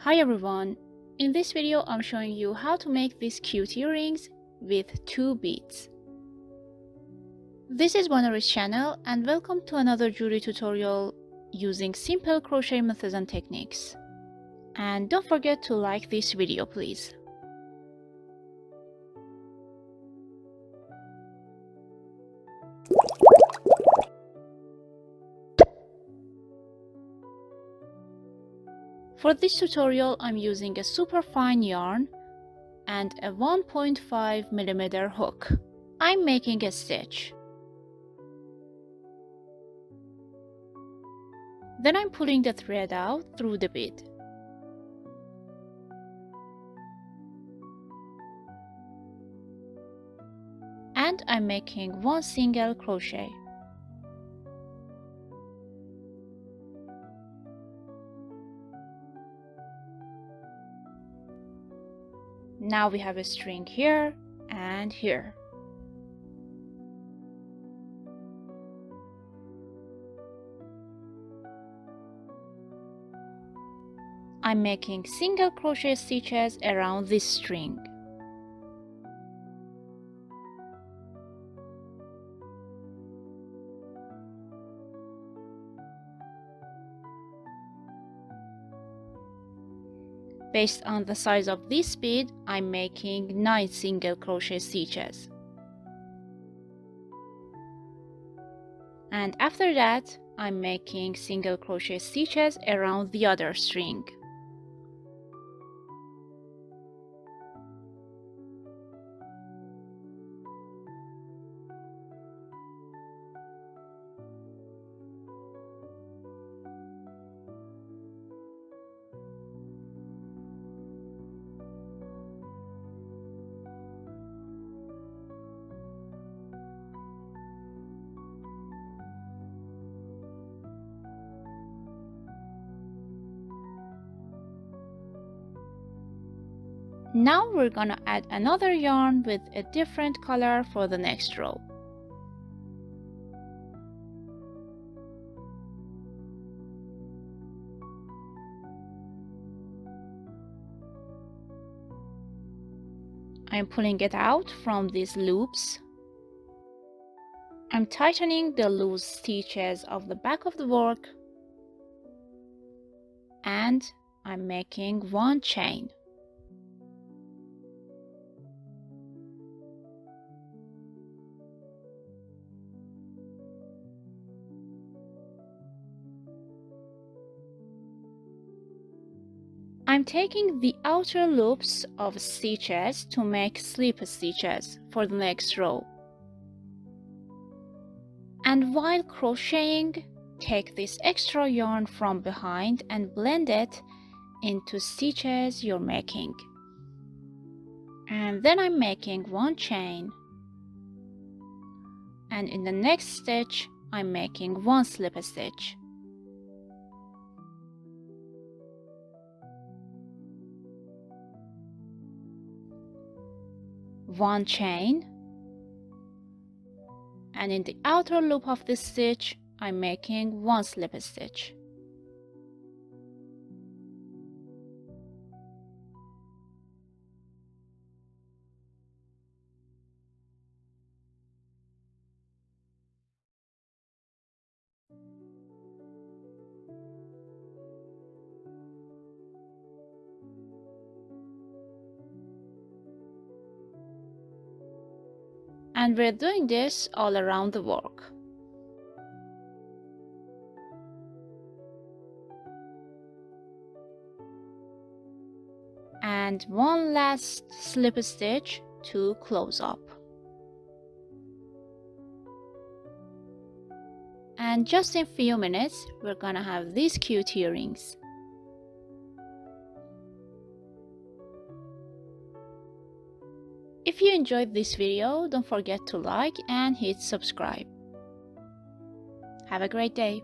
Hi everyone! In this video I'm showing you how to make these cute earrings with 2 beads. This is Bonori's channel and welcome to another jewelry tutorial using simple crochet methods and techniques. And don't forget to like this video please. For this tutorial I'm using a superfine yarn and a 1.5 mm hook. I'm making a stitch. Then I'm pulling the thread out through the bead. And I'm making 1 single crochet. Now we have a string here and here. I'm making single crochet stitches around this string. Based on the size of this bead, I'm making 9 single crochet stitches. And after that, I'm making single crochet stitches around the other string. Now we're gonna add another yarn with a different color for the next row. I'm pulling it out from these loops. I'm tightening the loose stitches of the back of the work. And I'm making 1 chain. I'm taking the outer loops of stitches to make slip stitches for the next row. And while crocheting, take this extra yarn from behind and blend it into stitches you're making. And then I'm making 1 chain. And in the next stitch, I'm making 1 slip stitch. One chain, and in the outer loop of the stitch I'm making 1 slip stitch. And we're doing this all around the work. And 1 last slip stitch to close up. And just in a few minutes, we're gonna have these cute earrings. If you enjoyed this video, don't forget to like and hit subscribe. Have a great day!